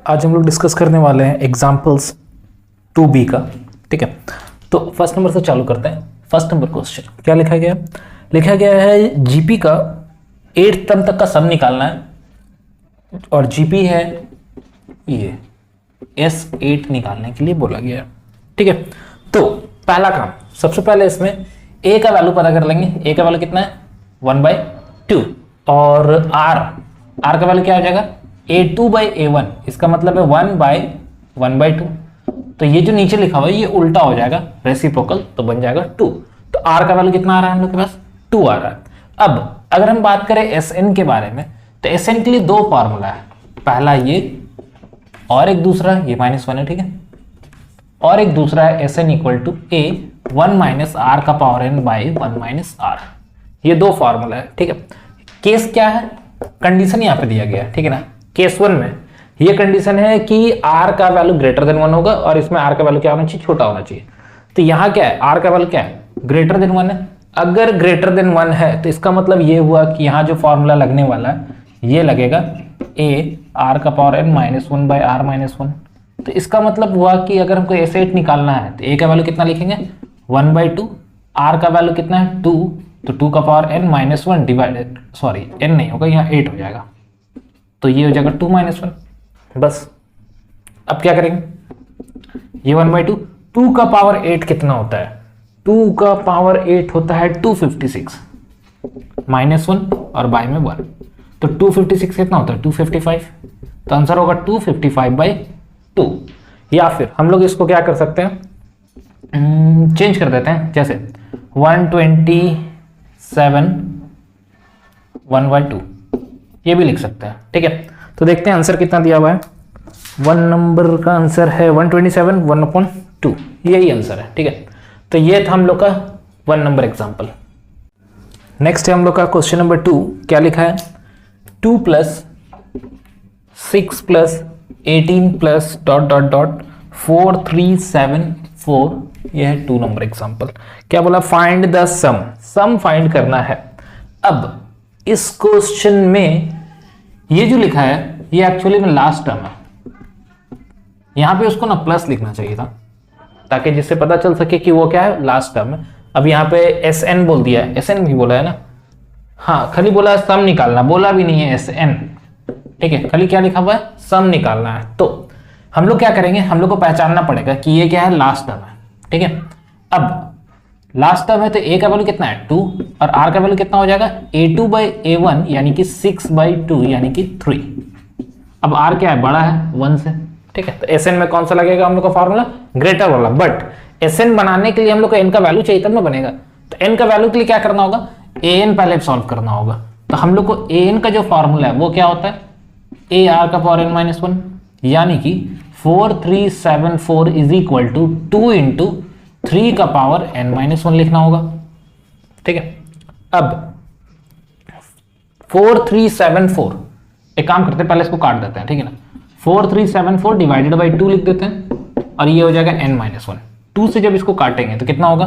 आज हम लोग डिस्कस करने वाले हैं एग्जाम्पल्स 2B का। ठीक है, तो फर्स्ट नंबर से चालू करते हैं। फर्स्ट नंबर क्वेश्चन क्या लिखा गया है? लिखा गया है जीपी का 8th टर्म तक का सम निकालना है और जीपी है ये S8 निकालने के लिए बोला गया है। ठीक है, तो पहला काम, सबसे पहले इसमें a का वैल्यू पता कर लेंगे। a का वैल्यू कितना है? 1/2 और r का वैल्यू क्या हो जाएगा? a2/a1, इसका मतलब है 1/1/2। तो ये जो नीचे लिखा हुआ है ये उल्टा हो जाएगा, रेसिप्रोकल, तो बन जाएगा 2। तो r का वैल्यू कितना आ रहा है हम लोग के पास? 2 आ रहा है। अब अगर हम बात करें Sn के बारे में, तो Sn के लिए दो फॉर्मूला है, पहला ये और एक दूसरा ये -1 है। ठीक है, और एक दूसरा है Sn equal to a 1 - r का पावर n बाई 1 - r। ये दो फॉर्मूला है। ठीक है, केस क्या है? कंडीशन यहाँ पे दिया गया है। ठीक है ना, केस 1 में ये कंडीशन है कि r का वैल्यू ग्रेटर देन 1 होगा और इसमें r का वैल्यू क्या होना चाहिए? छोटा होना चाहिए। तो यहाँ क्या है? r का वैल्यू क्या है? ग्रेटर देन 1 है। अगर ग्रेटर देन 1 है तो इसका मतलब ये हुआ कि यहाँ जो फॉर्मूला लगने वाला है ये लगेगा a r का पावर n -1 बाई r -1। तो इसका मतलब हुआ कि अगर हमको S8 निकालना है तो a का वैल्यू कितना लिखेंगे? 1/2। r का वैल्यू कितना है? 2, तो 2 का power n -1 divided, sorry n नहीं होगा यहाँ 8 हो जाएगा, तो ये हो जाएगा 2 - 1। बस अब क्या करेंगे? ये 1/2, 2 का पावर 8 कितना होता है? 2 का पावर 8 होता है 256, -1 और बाय में 1, तो 256 कितना होता है? 255। तो आंसर होगा 255/2। या फिर हम लोग इसको क्या कर सकते हैं, चेंज कर देते हैं, जैसे 127 1/2 ये भी लिख सकते हैं। ठीक है, तो देखते हैं आंसर कितना दिया हुआ है। 1 नंबर का आंसर है 127 1/2, यही आंसर है। ठीक है, तो ये था हम लोग का 1 नंबर एग्जाम्पल। नेक्स्ट है हम लोग का क्वेश्चन नंबर 2। क्या लिखा है? 2 + 6 + 18 + ... 4 3 7 4, यह है 2 नंबर एग्जाम्पल। क्या बोला? फाइंड द सम फाइंड करना है। अब इस क्वेश्चन में ये जो लिखा है ये एक्चुअली में लास्ट टर्म है, यहां पे उसको ना प्लस लिखना चाहिए था ताकि जिससे पता चल सके कि वो क्या है, लास्ट टर्म है। अब यहाँ पे Sn बोल दिया है, Sn भी बोला है ना, हाँ खाली बोला है सम निकालना, बोला भी नहीं है Sn। ठीक है, खाली क्या लिखा हुआ है? सम निकालना है। तो हम लोग क्या करेंगे, हम लोग को पहचानना पड़ेगा कि ये क्या है, लास्ट टर्म है। ठीक है, अब लास्ट टर्म है तो a का वैल्यू कितना है? 2 और r का वैल्यू कितना हो जाएगा? a2/a1 यानी कि 6/2 यानी कि 3। अब r क्या है? बड़ा है 1 से। ठीक है, तो Sn में कौन सा लगेगा हम लोग का फॉर्मूला? ग्रेटर वाला। बट Sn बनाने के लिए हम लोग को n का वैल्यू चाहिए तब ना बनेगा। तो n का वैल्यू के लिए क्या करना होगा? an पहले सॉल्व करना होगा। तो हम लोग को an का जो फॉर्मूला है वो क्या होता है? ar का पावर n -1 यानी कि 4374 इज इक्वल टू 2 × 3 का पावर n -1 लिखना होगा। ठीक है, अब 4374, एक काम करते हैं पहले इसको काट देते हैं। ठीक है ना, 4374 डिवाइडेड बाई 2 लिख देते हैं और ये हो जाएगा n -1। 2 से जब इसको काटेंगे तो कितना होगा?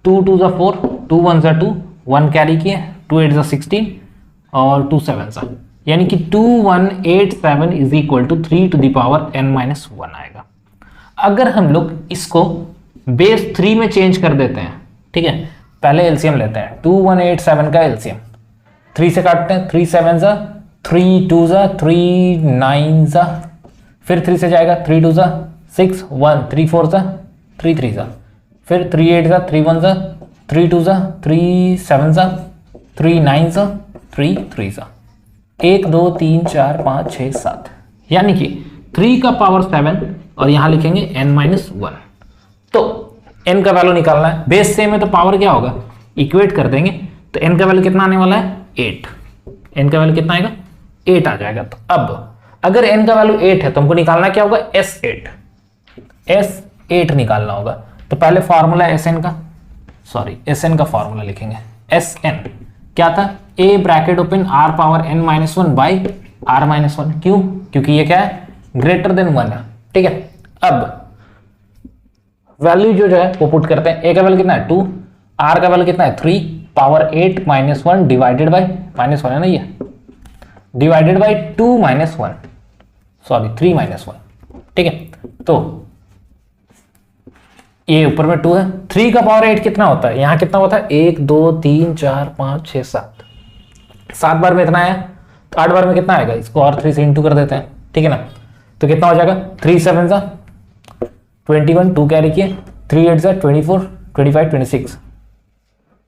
2 2 = 4, 2 1 = 2, 1 कैरी किए, 2 8 = 16 और 2 7 सा, यानी कि 2187 is equal to 3 to the power n -1 आएगा। अगर हम लोग इसको बेस 3 में चेंज कर देते हैं, ठीक है, पहले एलसीएम लेते हैं, 2187 का एलसीएम 3 से काटते हैं, 3 7 सा, 3 2 सा, 3 9 सा, फिर 3 से जाएगा, 3 2 सा 6, 1 3 4 सा, 3 3 सा, फिर 3 8 सा, 3 1 सा, 3 2 सा, 3 7 सा, 3 9 सा, 3 3 सा, 1 2 3 4 5 6 7, यानी कि 3 का पावर 7 और यहां लिखेंगे n -1। तो n का वैल्यू निकालना है, बेस सेम है तो पावर क्या होगा? इक्वेट कर देंगे, तो n का वैल्यू कितना आने वाला है? 8। n का वैल्यू कितना आएगा? 8 आ जाएगा। तो अब अगर n का वैल्यू 8 है तो हमको निकालना क्या होगा? S8 निकालना होगा। तो पहले फॉर्मूला Sn का, सॉरी Sn का फॉर्मूला लिखेंगे। Sn क्या था? a bracket open r power n -1 by r -1। क्यों? क्योंकि ये क्या है? ग्रेटर देन 1 है। ठीक है, अब वैल्यू जो है वो पुट करते हैं। a का वैल्यू कितना है? 2, r का वैल्यू कितना है? 3, पावर 8 -1 डिवाइडेड बाई -1 है ना, ये डिवाइडेड बाई 2 -1, सॉरी 3 माइनस 1, ठीक है। तो ये ऊपर में 2 है, 3 का पावर 8 कितना होता है, यहां कितना होता है 1 2 3 4 5 6 7, 7 बार में इतना आया, तो 8 बार में कितना आएगा, इसको और 3 से इंटू कर देते हैं, ठीक है ना। तो कितना हो जाएगा 3 7 सा 21, 2 कैरी किए, 3 8 सा 24 25 26,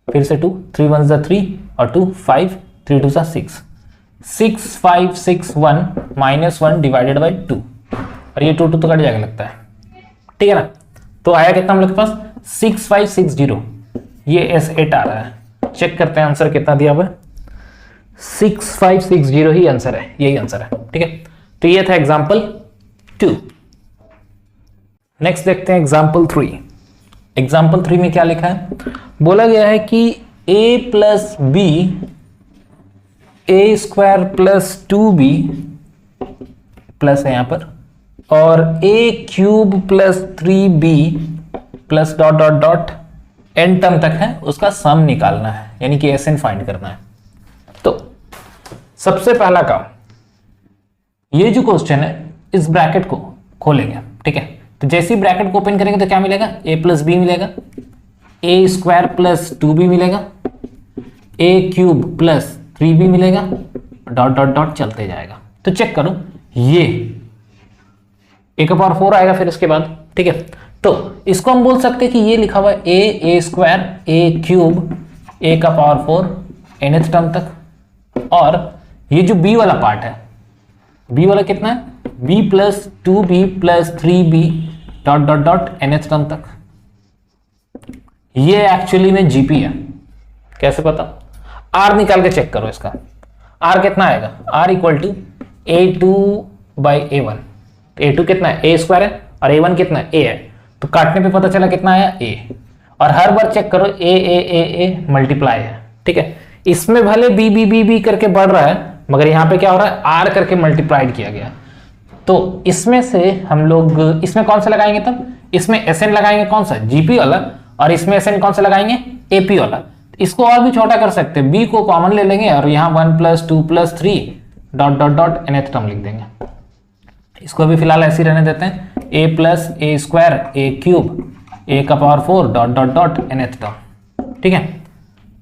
फिर से 2, 3 1 सा 3 और 2 5, 3 2 सा 6, 6 5 6 1 माइनस 1 डिवाइडेड बाई 2, और ये 2 2 तो कट जाएगा लगता है, ठीक है ना। तो आया कितना हम लोग के पास 6560, ये S8 आ रहा है। चेक करते हैं आंसर कितना दिया हुआ है, 6560 ही आंसर है, यही आंसर है, ठीक है। तो ये था एग्जाम्पल 2। नेक्स्ट देखते हैं एग्जाम्पल 3। एग्जाम्पल 3 में क्या लिखा है, बोला गया है कि a plus B A square plus 2b plus है यहां पर, और a cube plus 3b plus dot dot dot n term तक है, उसका सम निकालना है, यानी कि Sn फाइंड करना है। तो सबसे पहला काम, ये जो क्वेश्चन है इस ब्रैकेट को खोलेंगे, ठीक है। तो जैसे ही ब्रैकेट को ओपन करेंगे तो क्या मिलेगा, a प्लस बी मिलेगा, a स्क्वायर प्लस 2b मिलेगा, a क्यूब प्लस 3b मिलेगा, डॉट डॉट डॉट चलते जाएगा। तो चेक करो, ये a का पावर 4 आएगा फिर इसके बाद, ठीक है। तो इसको हम बोल सकते हैं कि ये लिखा हुआ है a square a cube a का पावर 4 nth टर्म तक, और ये जो b वाला पार्ट है, b वाला कितना है b plus 2b plus 3b dot dot dot nth term तक, ये एक्चुअली में gp है। कैसे पता, r निकाल के चेक करो इसका, r कितना आएगा, r equal to a2 by a1, a2 कितना है a स्क्वायर है, और a1 कितना है a है, तो काटने पे पता चला कितना आया a, और हर बार चेक करो a मल्टीप्लाई है, ठीक है। इसमें भले b करके बढ़ रहा है, मगर यहाँ पे क्या हो रहा है r करके मल्टीप्लाइड किया गया। तो इसमें से हम लोग इसमें कौन सा लगाएंगे, तब इसमें Sn लगाएंगे कौन सा gp वाला, और इसमें Sn कौन सा लगाएंगे ap वाला। इसको और भी छोटा कर सकते हैं, b को कॉमन ले लेंगे और यहाँ 1 plus 2 plus 3 dot dot dot nth term लिख देंगे। इसको भी फिलहाल ऐसे ही रहने देते हैं, a plus a square a cube a का power 4 dot dot dot nth term, ठीक है।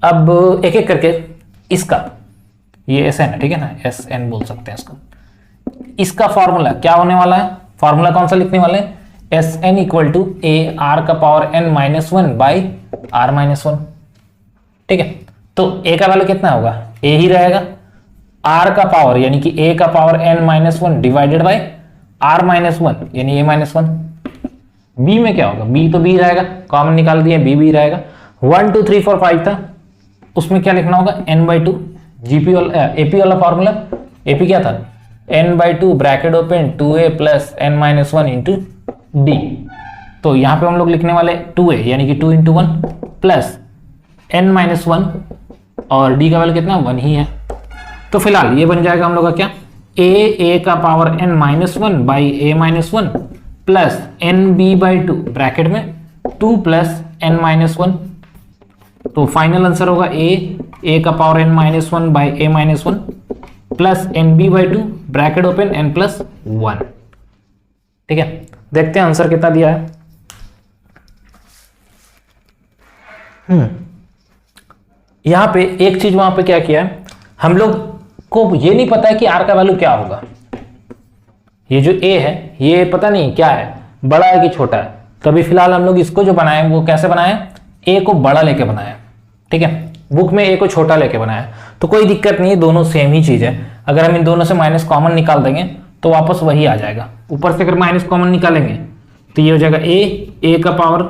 अब एक एक करके इसका, ये Sn है, ठीक है ना, Sn बोल सकते हैं इसको। इसका फॉर्मूला क्या होने वाला है, फॉर्मूला कौन सा लिखने वाले हैं, Sn equal to a r का power n minus 1 by r minus 1, ठीक है। तो a का वैल्यू कितना होगा, a ही रहेगा, r का पावर यानी कि a का power n minus 1 divided by r minus 1 यानी a माइनस 1। b में क्या होगा, b तो b रहेगा, कॉमन निकाल दिया, b भी रहेगा। 1 2 3 4 5 था, उसमें क्या लिखना होगा n/2, जीपी वाला एपी वाला फॉर्मूला, एपी क्या था n/2 bracket open 2a plus n minus 1 into D. तो यहाँ पे हम लोग लिखने वाले 2a यानी कि 2 इंटू 1 प्लस n माइनस 1, और d का वैल्यू कितना 1 ही है। तो फिलहाल ये बन जाएगा हम लोग का क्या, a का power n minus 1 by a minus 1 plus nb/2 bracket में 2 प्लस n माइनस 1। तो फाइनल आंसर होगा a का power n minus 1 by a minus 1 plus nb/2 bracket open n plus 1, ठीक है। देखते हैं आंसर कितना दिया है। यहां पे एक चीज वहां पे क्या किया है, हम लोग को ये नहीं पता है कि r का वैल्यू क्या होगा। ये जो a है ये पता नहीं क्या है, बड़ा है कि छोटा है। तो अभी फिलहाल हम लोग इसको जो बनाए वो कैसे बनाए, a को बड़ा लेके बनाया, ठीक है। बुक में a को छोटा लेके बनाया, तो कोई दिक्कत नहीं है, दोनों सेम ही चीज है। अगर हम इन दोनों से माइनस कॉमन निकाल देंगे तो वापस वही आ जाएगा। ऊपर से अगर माइनस कॉमन निकालेंगे तो ये हो जाएगा a का पावर,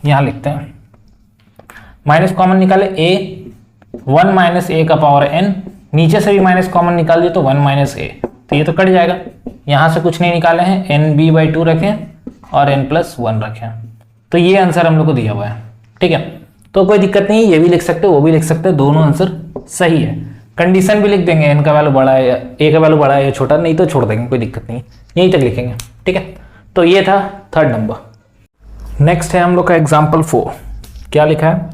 यहां लिखते हैं माइनस कॉमन निकाले a 1 माइनस a का पावर n, नीचे से भी माइनस कॉमन निकाल दिए तो 1 माइनस a, तो ये तो कट जाएगा। यहां से कुछ नहीं निकाले हैं, nb/2 रखें और n प्लस 1 रखें, तो ये आंसर हम लोग को दिया हुआ है, ठीक है। तो कोई दिक्कत नहीं, ये भी लिख सकते हो वो भी लिख सकते हो, दोनों आंसर सही है। कंडीशन भी लिख देंगे, n का वैल्यू बड़ा है या a का वैल्यू बड़ा है या छोटा, नहीं तो छोड़ देंगे, कोई दिक्कत नहीं, यहीं तक लिखेंगे, ठीक है। तो ये था थर्ड नंबर। नेक्स्ट है हम लोग का एग्जाम्पल 4। क्या लिखा है,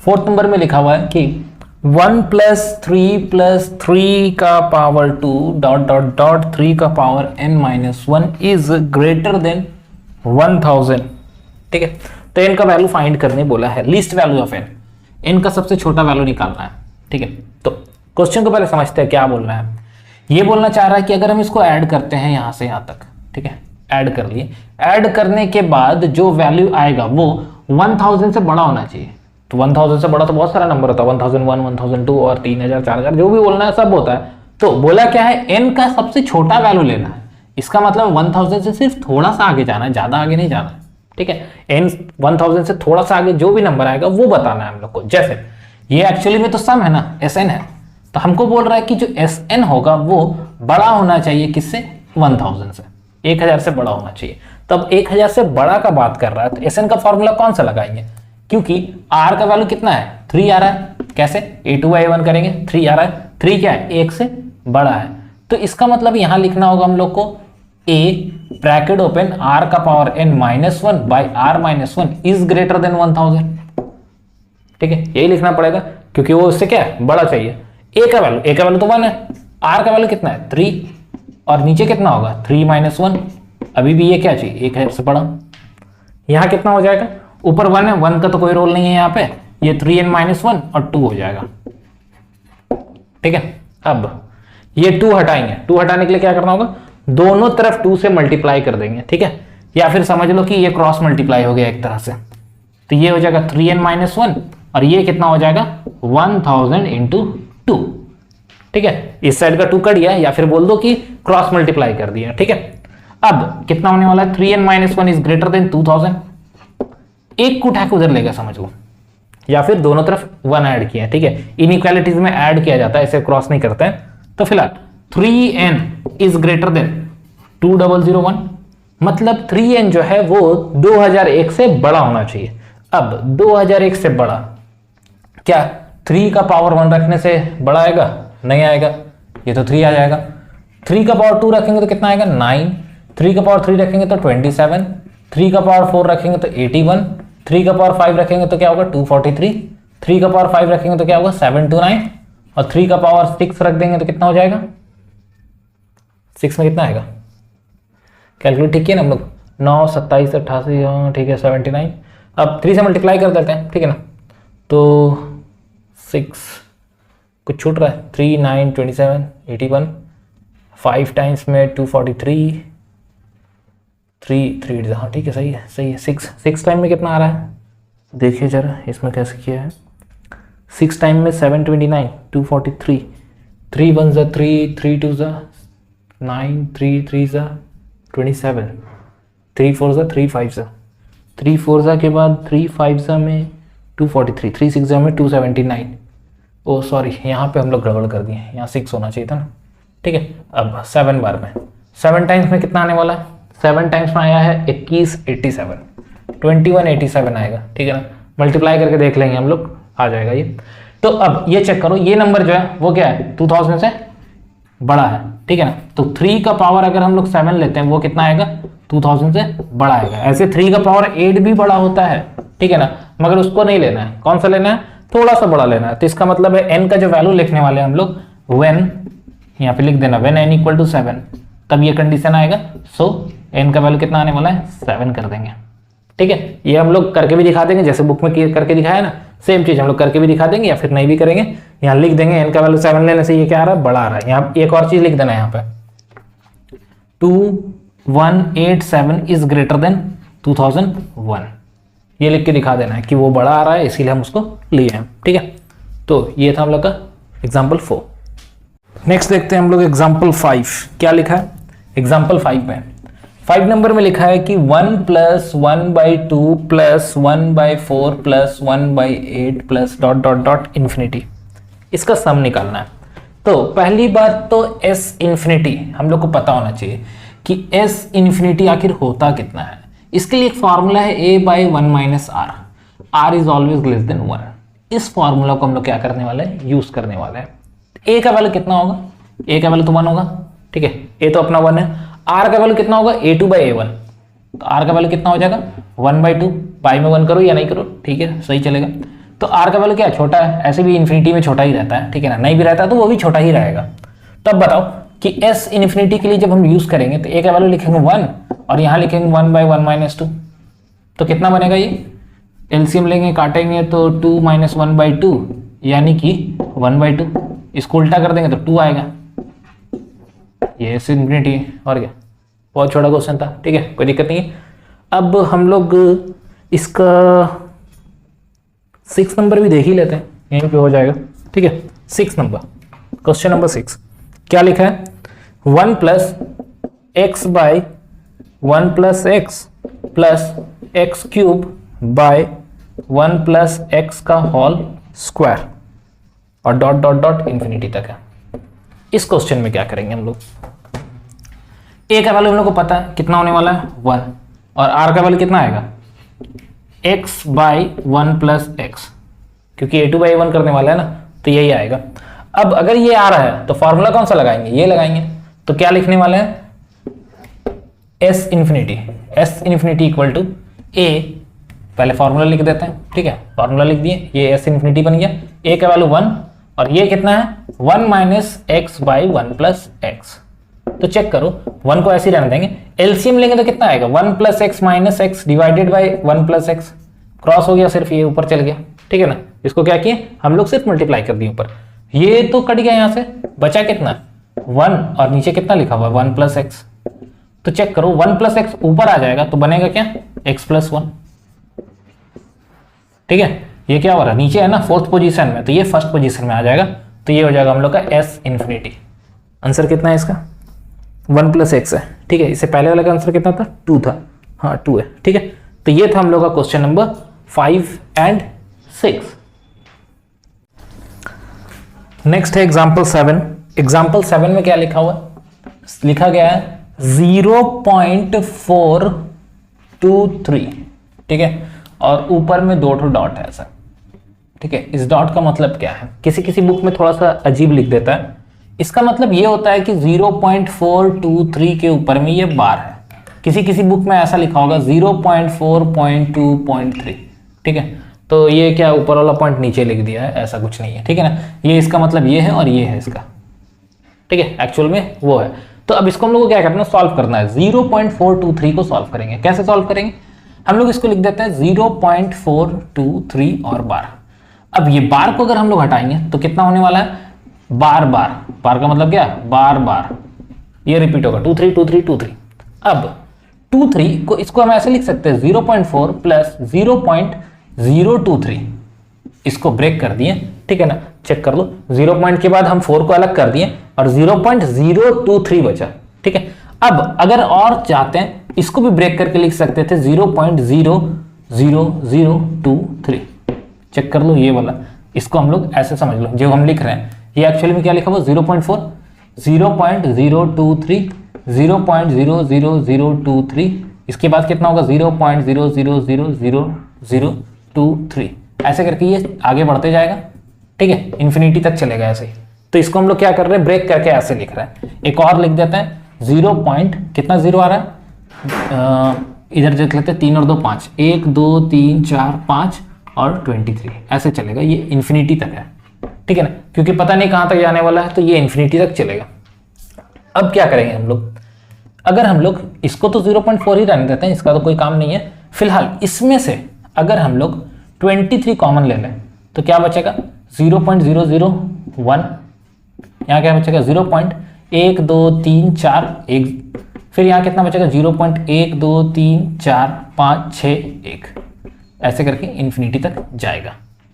4th नंबर में लिखा हुआ है कि 1 + 3 + 3 का पावर 2 डॉट डॉट डॉट 3 का power n-1 is greater than 1000। ठीक है, तो n का वैल्यू फाइंड करने बोला है, लीस्ट वैल्यू ऑफ n का सबसे छोटा वैल्यू निकालना है। ठीक है, तो क्वेश्चन को पहले समझते हैं क्या बोल रहा है। ये बोलना चाह रहा है कि अगर हम इसको ऐड करते हैं यहां से यहां तक, ठीक है, ऐड कर लिए, ऐड करने के बाद जो वैल्यू आएगा वो 1000 से बड़ा होना चाहिए। तो 1000 से बड़ा तो बहुत सारा नंबर होता है, 1001, 1002 और 3000, 4000 जो भी बोलना है सब होता है। तो बोला क्या है, n का सबसे छोटा वैल्यू लेना है। इसका मतलब 1000 से सिर्फ थोड़ा सा आगे जाना है, ज्यादा आगे नहीं जाना है। ठीक है, n 1000 से थोड़ा सा आगे जो भी नंबर आएगा वो बताना है हम लोग को। जैसे ये एक्चुअली में तो सम है ना, Sn है, तो हमको बोल रहा है कि जो Sn होगा वो बड़ा होना चाहिए किससे, 1000 से, 1000 से बड़ा होना चाहिए। तब 1000 से बड़ा का बात कर रहा है, तो Sn का फॉर्मूला कौन सा लगाएंगे, क्योंकि r का वैल्यू कितना है, 3 आ रहा है। कैसे, a2/a1 करेंगे, 3 आ रहा है, 3 क्या है, 1 से बड़ा है। तो इसका मतलब यहां लिखना होगा हम लोग को a ब्रैकेट ओपन r का power n-1 by r-1 is greater than 1000। ठीक है, यही लिखना पड़ेगा क्योंकि वो उससे क्या है, बड़ा चाहिए। a का वैल्यू तो 1 है, r का वैल्यू कितना है, 3, और नीचे कितना होगा, 3-1। अभी भी ये क्या चाहिए, 1000 से बड़ा। यहां कितना हो जाएगा, ऊपर 1 है, 1 का तो कोई रोल नहीं है यहाँ पे, ये 3n-1 और 2 हो जाएगा। ठीक है, अब ये 2 हटाएंगे, 2 हटाने के लिए क्या करना होगा, दोनों तरफ 2 से मल्टीप्लाई कर देंगे। ठीक है, या फिर समझ लो कि ये क्रॉस मल्टीप्लाई हो गया एक तरह से, तो ये हो जाएगा 3n-1 और ये कितना हो जाएगा 1000 इंटू 2। ठीक है, इस साइड का 2 कट गया, या फिर बोल दो कि क्रॉस मल्टीप्लाई कर दिया। ठीक है, अब कितना होने वाला है, 3n-1 इज ग्रेटर देन 2000। एक को उठा के उधर लेगा समझ लो, या फिर दोनों तरफ 1 ऐड किया। ठीक है, इनइक्वालिटीज में ऐड किया जाता है, ऐसे क्रॉस नहीं करते हैं। तो फिलहाल 3n इज ग्रेटर देन 2001, मतलब 3n जो है वो 2001 से बड़ा होना चाहिए। अब 2001 से बड़ा क्या 3 का पावर 1 रखने से बड़ा आएगा, नहीं आएगा, ये तो 3 आ जाएगा। 3 का पावर 2 रखेंगे तो कितना आएगा, 9। 3 का पावर 3 रखेंगे तो 27। 3 का पावर 4 रखेंगे तो 81। 3 का पावर 5 रखेंगे तो क्या होगा, 243। 3 का पावर 5 रखेंगे तो क्या होगा, 729। और 3 का पावर 6 रख देंगे तो कितना हो जाएगा, 6 में कितना आएगा, कैलकुलेट ठीक है ना हम लोग, 9, 27, 88, ठीक है 79। अब 3 से मल्टीप्लाई कर देते हैं, ठीक है ना, तो 6 कुछ छूट रहा है, 3, 9, 27, 81, 5 टाइम्स में 243, 3, हाँ ठीक है, सही है सही है। 6 टाइम में कितना आ रहा है, देखिए जरा इसमें कैसे किया है। 6 टाइम में 729, 243, 3 1 ज़ा 3, 3 2 ज़ा 9, 3 3 ज़ा 27, 3 4 ज़ा 3 5 ज़ा 3 4 ज़ा के बाद 3 5 ज़ा में 243, 3 6 ज़ा में 279। ओ सॉरी, यहाँ पे हम लोग गड़बड़ कर दिए, यहाँ 6 होना चाहिए था ना। ठीक है, अब 7 बार में 7 टाइम्स में कितना आने वाला है, 7 टाइम्स में आया है 2187, 2187 आएगा। ठीक है ना, मल्टीप्लाई करके देख लेंगे हम लोग, आ जाएगा ये। तो अब ये चेक करो, ये नंबर जो है वो क्या है, 2000 से बड़ा है। ठीक है ना, तो 3 का पावर अगर हम लोग 7 लेते हैं वो कितना आएगा, 2000 से बड़ा आएगा। ऐसे 3 का पावर 8 भी बड़ा होता है। ठीक है ना, मगर उसको नहीं लेना है, कौन सा लेना है, थोड़ा सा बड़ा लेना है। तो इसका मतलब है n का जो वैल्यू लिखने वाले हैं हम लोग, व्हेन, यहाँ पे लिख देना व्हेन n इक्वल टू 7, तब ये कंडीशन आएगा। सो n का वैल्यू कितना आने वाला है, 7 कर देंगे। ठीक है, ये हम लोग करके भी दिखा देंगे, जैसे बुक में करके दिखाया ना, सेम चीज हम लोग करके भी दिखा देंगे, या फिर नहीं भी करेंगे, यहाँ लिख देंगे n का वैल्यू 7 लेने से ये क्या आ रहा है, बड़ा आ रहा है। यहाँ एक और चीज लिख देना है, यहाँ पे 2187 इज ग्रेटर देन 2001, ये लिख के दिखा देना है कि वो बड़ा आ रहा है, इसीलिए हम उसको लिए हैं। ठीक है, तो ये था हम लोग का एग्जाम्पल 4। नेक्स्ट देखते हैं हम लोग एग्जाम्पल 5, क्या लिखा है एग्जाम्पल 5 में। 5 नंबर में लिखा है कि 1 + 1/2 + 1/4 + 1/8 plus dot dot dot infinity, इसका सम निकालना है। तो पहली बात तो s इन्फिनिटी हम लोग को पता होना चाहिए कि s इन्फिनिटी आखिर होता कितना है। इसके लिए एक फॉर्मूला है a/1 - r, r is always less than 1। इस फॉर्मूला को हम लोग क्या करने वाले हैं, यूज करने वाले हैं। a का वैल्यू कितना होगा, a का वैल्यू तो 1 होगा। ठीक है, a तो अपना 1 है। r का वैल्यू कितना होगा, a2/a1, तो r का वैल्यू कितना हो जाएगा 1/2। बाई में 1 करो या नहीं करो, ठीक है सही चलेगा। तो आर का वैल्यू क्या है, छोटा है, ऐसे भी इन्फिनिटी में छोटा ही रहता है, ठीक है ना, नहीं भी रहता तो वो भी छोटा ही रहेगा। तो अब बताओ कि एस इन्फिनिटी के लिए जब हम यूज करेंगे तो ए का वैल्यू लिखेंगे 1 और यहाँ लिखेंगे 1/1 - 2, तो कितना बनेगा, ये एलसीएम लेंगे काटेंगे तो 2 - 1/2 यानी कि 1/2, इसको उल्टा कर देंगे तो 2 आएगा, ये एस इन्फिनिटी। और क्या, बहुत छोटा क्वेश्चन था, ठीक है, कोई दिक्कत नहीं है। अब हम लोग इसका 6 नंबर भी देख ही लेते हैं, यहीं पे हो जाएगा, ठीक है। 6 नंबर, क्वेश्चन नंबर 6 क्या लिखा है, 1 + x/1 + x + x³ / 1 + x का होल स्क्वायर और डॉट डॉट डॉट इन्फिनिटी तक है। इस क्वेश्चन में क्या करेंगे हम लोग, ए का वैल्यू हम लोग को पता है कितना होने वाला है 1 और आर का वैल्यू कितना आएगा x/1 + x, क्योंकि a2/1 करने वाला है ना, तो यही आएगा। अब अगर ये आ रहा है तो फॉर्मूला कौन सा लगाएंगे, ये लगाएंगे, तो क्या लिखने वाले हैं s इन्फिनिटी = a, पहले फॉर्मूला लिख देते हैं, ठीक है, फॉर्मूला लिख दिए, ये s इन्फिनिटी बन गया, a का वैल्यू 1 और ये कितना है 1 - x/1 + x। तो चेक करो 1 को ऐसे ही रहने देंगे, एलसीएम लेंगे तो कितना आएगा 1 + x - x divided by 1 + x, cross हो गया, सिर्फ ये ऊपर चल गया, ठीक है ना, इसको क्या किए हम लोग सिर्फ मल्टीप्लाई कर दिए ऊपर, ये तो कट गया, यहां से बचा कितना 1 और नीचे कितना लिखा हुआ 1 + x। तो चेक करो 1 + x ऊपर आ जाएगा तो बनेगा क्या x + 1, ठीक है, ये क्या हो रहा है नीचे है ना 4th पोजीशन में, तो ये 1st पोजीशन में आ जाएगा, तो ये हो जाएगा हम लोग का s इन्फिनिटी। आंसर कितना है इसका 1 + x है, ठीक है, इससे पहले वाला का आंसर कितना था 2 था, हाँ 2 है, ठीक है। तो ये था हम लोग का क्वेश्चन नंबर 5 और 6। नेक्स्ट है एग्जाम्पल 7। एग्जाम्पल 7 में क्या लिखा हुआ, लिखा गया है 0.423, ठीक है, और ऊपर में 2 डॉट है ऐसा, ठीक है। इस डॉट का मतलब क्या है, किसी किसी बुक में थोड़ा सा अजीब लिख देता है, इसका मतलब ये होता है कि 0.423 के ऊपर में ये बार है, किसी किसी बुक में ऐसा लिखा होगा 0.4.2.3, ठीक है, तो ये क्या ऊपर वाला पॉइंट नीचे लिख दिया है, ऐसा कुछ नहीं है, ठीक है ना, ये इसका मतलब ये है और ये है इसका, ठीक है, एक्चुअल में वो है। तो अब इसको हम लोग को क्या करना है, सॉल्व करना है, 0.423 को सॉल्व करेंगे। कैसे सॉल्व करेंगे, हम लोग इसको लिख देते हैं 0.423 और बार। अब ये बार को अगर हम लोग हटाएंगे तो कितना होने वाला है, बार का मतलब क्या, बार, ये रिपीट होगा 23 23 23। अब 23 को इसको हम ऐसे लिख सकते हैं 0.4 + 0.023, इसको ब्रेक कर दिए, ठीक है ना, चेक कर लो, 0 पॉइंट के बाद हम 4 को अलग कर दिए और 0.023 बचा, ठीक है। अब अगर और चाहते हैं इसको भी ब्रेक करके लिख सकते थे 0.00023, चेक कर लो ये वाला, इसको हम लोग ऐसे समझ लो, जो हम लिख रहे हैं ये एक्चुअली में क्या लिखा हुआ 0.4 0.023 0.00023, इसके बाद कितना होगा 0.0000023, ऐसे करके ये आगे बढ़ते जाएगा, ठीक है, इन्फिनिटी तक चलेगा ऐसे ही। तो इसको हम लोग क्या कर रहे हैं, ब्रेक करके ऐसे लिख रहे हैं। एक और लिख देते हैं 0. कितना जीरो आ रहा है, इधर देख लेते हैं 3 और 2 5, 1 2 3 4 5 और 23, ऐसे चलेगा, ये इन्फिनिटी तक है, ठीक है ना, क्योंकि पता नहीं कहां तक जाने वाला है, तो ये इन्फिनिटी तक चलेगा। अब क्या करेंगे हम लोग, अगर हम लोग इसको तो 0.4 ही रहने देते हैं, इसका तो कोई काम नहीं है फिलहाल। इसमें से अगर हम लोग 23 कॉमन ले लें तो क्या बचेगा 0.001, यहाँ क्या बचेगा 0.1 2 3 4 1, फिर यहाँ कितना बचेगा 0.1 2 3 4 5 6 1, ऐसे करके इन्फिनिटी तक जाएगा,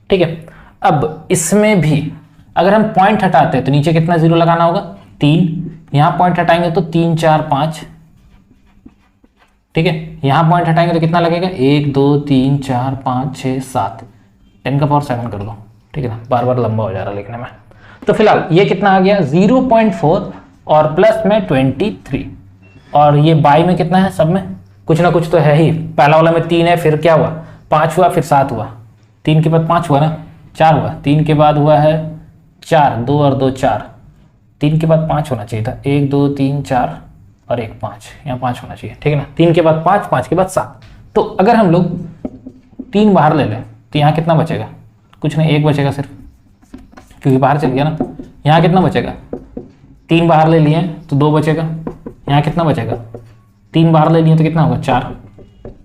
ठीक है। अब इसमें भी अगर हम पॉइंट हटाते हैं तो नीचे कितना जीरो लगाना होगा 3, यहाँ पॉइंट हटाएंगे तो 3 4 5, ठीक है, यहाँ पॉइंट हटाएंगे तो कितना लगेगा 1 2 3 4 5 6 7, 10 का पावर 7 कर दो, ठीक है ना, बार बार लंबा हो जा रहा है लिखने में। तो फिलहाल ये कितना आ गया 0.4 और प्लस में 23, और ये बाई में कितना है, सब में कुछ ना कुछ तो है ही, पहला वाला में 3 है, फिर क्या हुआ 5 हुआ, फिर 7 हुआ, 3 के बाद 5 हुआ ना, 4 हुआ, 3 के बाद हुआ है 4, 2 और 2 4, 3 के बाद 5 होना चाहिए था, 1 2 3 4 और 1 5, यहाँ 5 होना चाहिए, ठीक है ना, 3 के बाद 5, 5 के बाद 7। तो अगर हम लोग 3 बाहर ले लें तो यहाँ कितना बचेगा, कुछ नहीं, 1 बचेगा सिर्फ, क्योंकि बाहर चल गया ना। यहाँ कितना बचेगा, 3 बाहर ले लिए तो 2 बचेगा। यहाँ कितना बचेगा, 3 बाहर ले लिए तो कितना होगा, 4।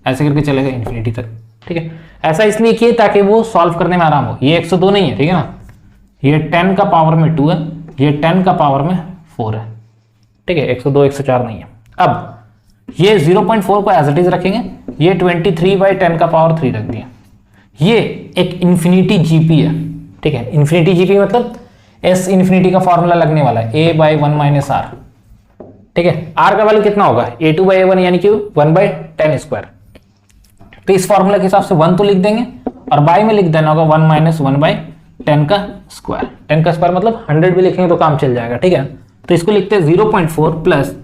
ऐसे करके चलेगा इन्फिनिटी तक, ठीक है। ऐसा इसलिए किए ताकि वो सॉल्व करने में आराम हो। ये 102 नहीं है, ठीक है ना, ये 10 का पावर में 2 है, ये 10 का पावर में 4 है, ठीक है। 102 104 नहीं है। अब ये 0.4 को एज इट इज रखेंगे, ये 23/10 का पावर 3 रख दिया। ये एक इन्फिनिटी जीपी है, ठीक है। इन्फिनिटी जीपी मतलब एस इन्फिनिटी का फॉर्मूला लगने वाला है, a/1 - r, ठीक है। r का वैल्यू कितना होगा, a2/a1 यानी कि 1/10²। तो इस फॉर्मूला के हिसाब से 1 तो लिख देंगे और बाय में लिख देना होगा 1 - 1/10 का स्क्वायर। 10 का स्क्वायर मतलब 100 भी लिखेंगे तो काम चल जाएगा, ठीक है। तो इसको लिखते हैं 0.4 प्लस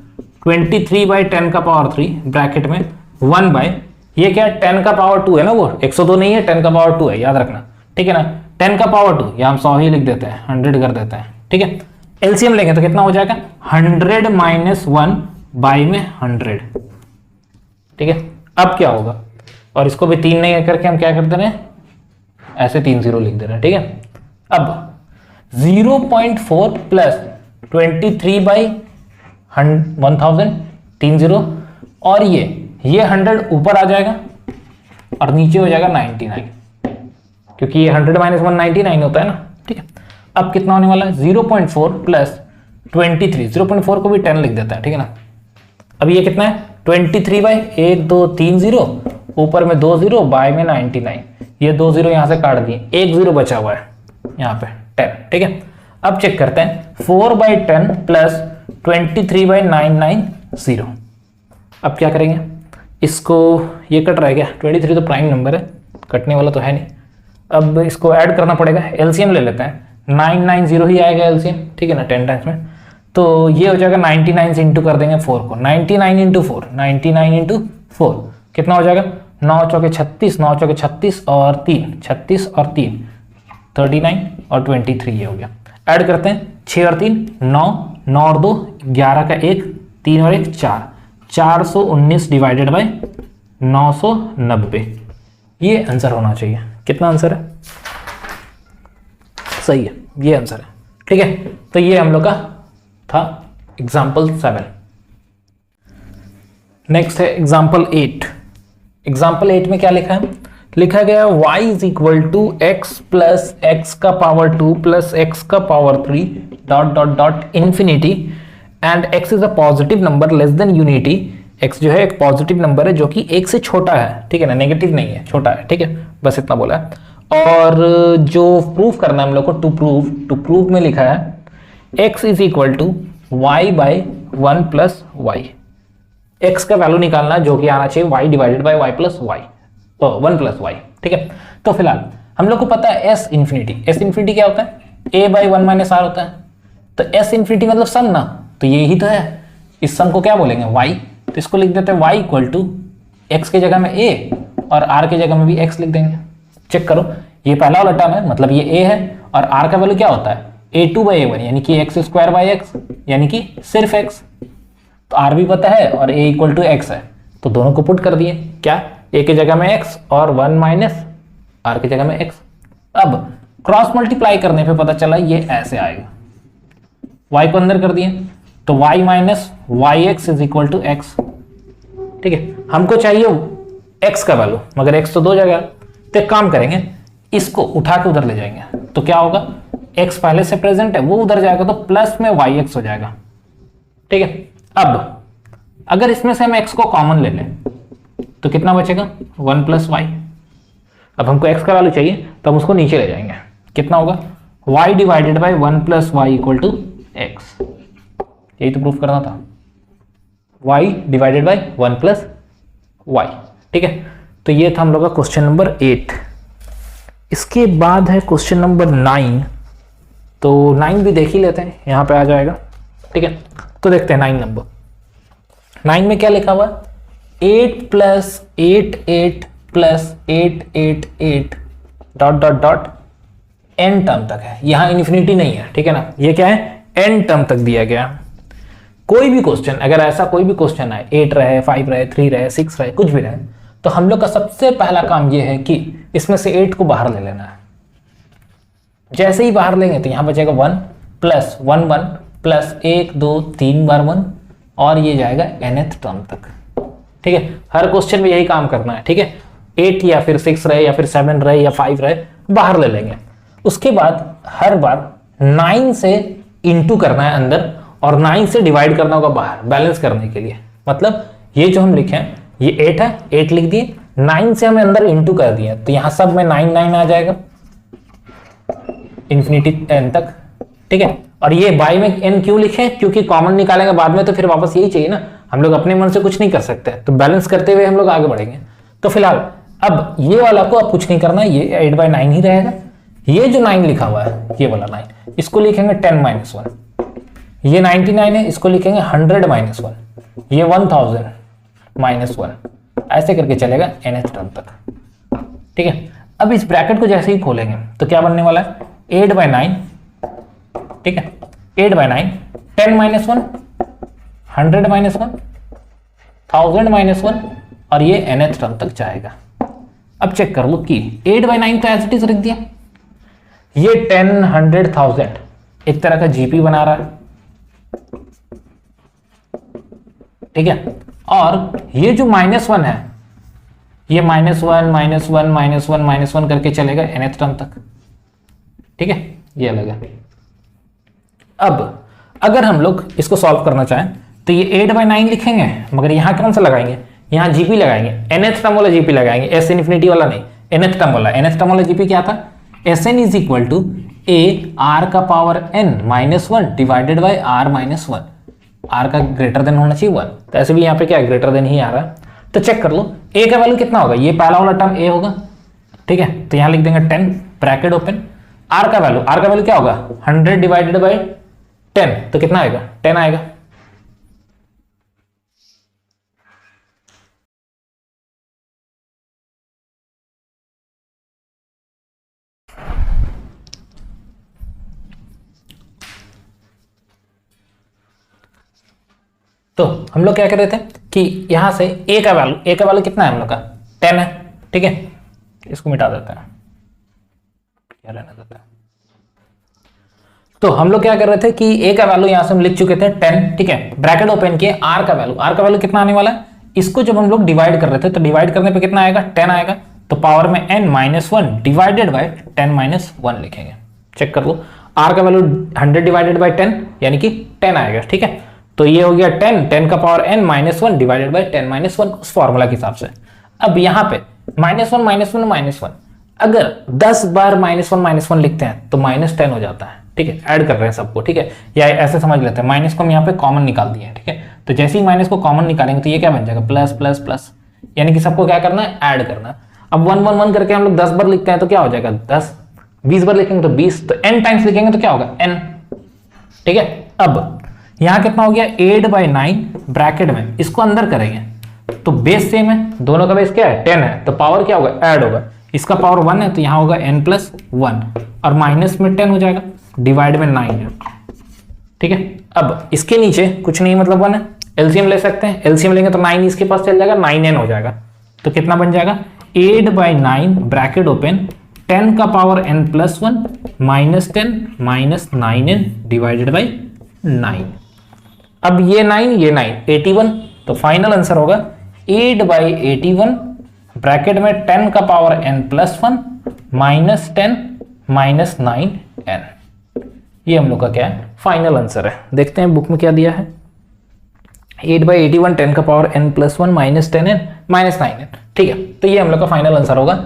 23/10 का पावर 3 ब्रैकेट में 1 बाय, ये क्या है 10 का पावर 2 है ना, वो 102 नहीं है, 10 का पावर 2 है, याद रखना, ठीक है ना। 10 का पावर 2 या हम 100 ही लिख देते हैं, 100 कर देते हैं, ठीक है। एलसीएम लेंगे तो कितना हो जाएगा, 100 - 1 बाय में 100, ठीक है। अब क्या होगा, और इसको भी 3 नहीं करके हम क्या कर दे रहे हैं, ऐसे 3 0 लिख दे रहे हैं, ठीक है। अब 0.4 प्लस 23/1000 3 0, और ये 100 ऊपर आ जाएगा और नीचे हो जाएगा 99, क्योंकि ये 100 - 1 99 होता है ना, ठीक है। अब कितना होने वाला है, 0.4 प्लस 23, 0.4 को भी 10 लिख देता है, ठीक है ना। अब ये कितना है 23/1 2 3 0, ऊपर में 2 0 बाय में 99, ये 2 0 यहां से काट दिए, 1 0 बचा हुआ है यहाँ पे 10, ठीक है। अब चेक करते हैं 4/10 प्लस 23/990। अब क्या करेंगे, इसको, ये कट रहा है क्या, 23 तो प्राइम नंबर है, कटने वाला तो है नहीं। अब इसको ऐड करना पड़ेगा, एलसीएम ले लेते हैं, 990 ही आएगा एलसीएम, ठीक है ना, 10 टाइम्स में। तो ये हो जाएगा 99 से इंटू कर देंगे 4 को, 99 × 4, 99 × 4 कितना हो जाएगा, 9 चौके 36, 9 चौके 36 और 3, 36 और 3 39 और 23 ये हो गया। ऐड करते हैं, 6 और 3 9, 9 और 2 11 का 1, 3 और 1 4, 419 डिवाइडेड बाय 990, ये आंसर होना चाहिए। कितना आंसर है, सही है, ये आंसर है, ठीक है। तो ये हम लोग का था एग्जाम्पल 7। नेक्स्ट है एग्जाम्पल 8। एग्जाम्पल 8 में क्या लिखा है, लिखा गया y = x प्लस x का पावर 2 प्लस x का power 3 dot dot dot infinity and x is a positive number less than unity. x जो है एक पॉजिटिव नंबर है जो कि 1 से छोटा है, ठीक है ना, नेगेटिव नहीं है, छोटा है, ठीक है, बस इतना बोला है। और जो प्रूफ करना है हम लोग को, टू प्रूव में लिखा है x is equal to y/1 plus y। x का वैल्यू निकालना जो कि आना चाहिए y divided by y plus y, तो 1 प्लस y, ठीक है। तो फिलहाल हम लोग को पता है s इन्फिनिटी क्या होता है, a/1 - r होता है। तो s इन्फिनिटी मतलब सम ना, तो यही तो है, इस सम को क्या बोलेंगे y, तो इसको लिख देते हैं y = x की जगह में a और r की जगह में भी x लिख देंगे। चेक करो, ये पहला वाला टर्म है मतलब ये a है, और r का वैल्यू क्या होता है a2/a1 यानी कि x² यानी कि सिर्फ x, तो r भी पता है और a = x है, तो दोनों को पुट कर दिए, क्या a की जगह में x और 1 माइनस r की जगह में x। अब क्रॉस मल्टीप्लाई करने पे पता चला ये ऐसे आएगा, y को अंदर कर दिए तो y minus yx is equal to x, ठीक है। हमको चाहिए x का वैल्यू, मगर x तो 2 जगह, तो एक काम करेंगे, इसको उठा के उधर ले जाएंगे, तो क्या होगा, x पहले से प्रेजेंट है वो उधर जाएगा तो प्लस में yx हो जाएगा, ठीक है। अब अगर इसमें से हम x को कॉमन ले लें तो कितना बचेगा 1 प्लस y। अब हमको x का वैल्यू चाहिए तो हम उसको नीचे ले जाएंगे, कितना होगा y divided by 1 plus y equal to x। यही तो प्रूफ करना था, y divided by 1 plus y, ठीक है। तो ये था हम लोग का क्वेश्चन नंबर 8। इसके बाद है क्वेश्चन नंबर 9, तो 9 भी देख ही लेते हैं, यहाँ पे आ जाएगा, ठीक है। तो देखते हैं 9 नंबर। 9 में क्या लिखा हुआ है, 8 + 8 8 + 8 8 8 dot dot dot n term तक है, यहाँ इन्फिनिटी नहीं है, ठीक है ना, ये क्या है n टर्म तक दिया गया। कोई भी क्वेश्चन, अगर ऐसा कोई भी क्वेश्चन है 8 रहे 5 रहे 3 रहे 6 रहे कुछ भी रहे, तो हम लोग का सबसे पहला काम ये है कि इसमें से 8 को बाहर ले लेना है। जैसे ही बाहर लेंगे तो यहाँ बचेगा 1 प्लस 1 1 प्लस 1 2 3 बार 1 और ये जाएगा nth टर्म तक। ठीक है, हर क्वेश्चन में यही काम करना है। ठीक है, 8 या फिर 6 रहे या फिर 7 रहे या 5 रहे, बाहर ले लेंगे। उसके बाद हर बार 9 से इंटू करना है अंदर और 9 से डिवाइड करना होगा बाहर, बैलेंस करने के लिए। मतलब ये जो हम लिखे हैं ये 8 है, 8 लिख दिए, 9 से हमें अंदर इंटू कर दिया तो यहां सब में 9 9 आ जाएगा इन्फिनिटी n तक। ठीक है, और ये बाई में n क्यों लिखे, क्योंकि कॉमन निकालेंगे बाद में तो फिर वापस यही चाहिए ना, हम लोग अपने मन से कुछ नहीं कर सकते, तो बैलेंस करते हुए हम लोग आगे बढ़ेंगे। तो फिलहाल अब ये वाला को अब कुछ नहीं करना, ये 8/9 ही रहेगा। ये जो 9 लिखा हुआ है ये वाला 9 इसको लिखेंगे 10 - 1, ये 99 है इसको लिखेंगे 100 - 1, ये 1000 - 1, ऐसे करके चलेगा nth टर्म तक। ठीक है, अब इस ब्रैकेट को जैसे ही खोलेंगे तो क्या बनने वाला है 8/9। ठीक है, 8/9 10 - 1 100 - 1 1000 - 1 और ये nth टर्म तक जाएगा। अब चेक कर लो कि 8/9 तो एज इट इज रख दिया, ये 10 100 1000 एक तरह का जीपी बना रहा है। ठीक है, और ये जो -1 है ये -1 -1 -1 -1 करके चलेगा nth टर्म तक। ठीक है, ये अलग है। अब अगर हम लोग इसको सॉल्व करना चाहें तो ये 8/9 लिखेंगे, मगर यहां कौन सा लगाएंगे, यहां जीपी लगाएंगे, nth टर्म वाला जीपी लगाएंगे, एस इन्फिनिटी वाला नहीं, nth टर्म वाला। nth टर्म वाला जीपी क्या था, Sn is equal to a r का power n -1 divided by r -1, r का ग्रेटर देन होना चाहिए 1, तो ऐसे भी यहाँ पे क्या है ग्रेटर देन ही आ रहा है। तो चेक कर लो a का वैल्यू कितना होगा, ये पहला वाला टर्म a होगा। ठीक है, तो यहाँ लिख देंगे 10 ब्रैकेट ओपन, r का वैल्यू क्या होगा 100 डिवाइडेड बाय 10, तो कितना आएगा 10 आएगा। तो हम लोग क्या कर रहे थे कि यहां से a का वैल्यू कितना है हम लोग का 10 है। ठीक है, इसको मिटा देते हैं, क्या रहना देता है। तो हम लोग क्या कर रहे थे कि a का वैल्यू यहां से हम लिख चुके थे 10। ठीक है, ब्रैकेट ओपन किए, r का वैल्यू कितना आने वाला है, इसको जब हम लोग डिवाइड कर रहे थे तो डिवाइड करने पे कितना आएगा 10 आएगा, तो पावर में n -1 डिवाइडेड बाय 10 - 1 लिखेंगे। चेक कर लो, r का वैल्यू 100 डिवाइडेड बाय 10 यानी कि 10 आएगा। ठीक है, तो ये हो गया 10 का पावर n -1 डिवाइडेड बाय 10 - 1 उस फॉर्मूला के हिसाब से। अब यहाँ पे -1 -1 अगर 10 बार -1 लिखते हैं तो -10 हो जाता है। ठीक है, ऐड कर रहे हैं सबको। ठीक है, या ऐसे समझ लेते हैं, माइनस को हम यहाँ पे कॉमन निकाल दिए। ठीक है, तो जैसे ही माइनस को कॉमन निकालेंगे तो ये क्या बन जाएगा प्लस प्लस प्लस, यानी कि सबको क्या करना है ऐड करना है। अब 1 1 1 करके हम लोग 10 बार लिखते हैं तो क्या हो जाएगा 10, 20 बार लिखेंगे तो 20, तो n टाइम्स लिखेंगे तो क्या होगा n। ठीक है, अब यहां कितना हो गया 8/9 ब्रैकेट में, इसको अंदर करेंगे तो बेस सेम है, दोनों का बेस क्या है 10 है, तो पावर क्या होगा ऐड होगा, इसका पावर 1 है तो यहां होगा n + 1 और माइनस में 10 हो जाएगा, डिवाइड में 9 है। ठीक है, अब इसके नीचे कुछ नहीं मतलब 1 है, एलसीएम ले सकते हैं, एलसीएम लेंगे तो 9 इसके पास चल जाएगा, 9n हो जाएगा, तो कितना बन जाएगा 8/9 ब्रैकेट ओपन 10 का power n + 1 -10 - 9n divided by 9। अब ये 9 81, तो फाइनल आंसर होगा 8/81 ब्रैकेट में 10 का पावर n + 1 -10 - 9n। ये हम लोग का क्या है फाइनल आंसर है। देखते हैं बुक में क्या दिया है, 8/81 10 का पावर n + 1 -10n - 9n। ठीक है, तो ये हम लोग का फाइनल आंसर होगा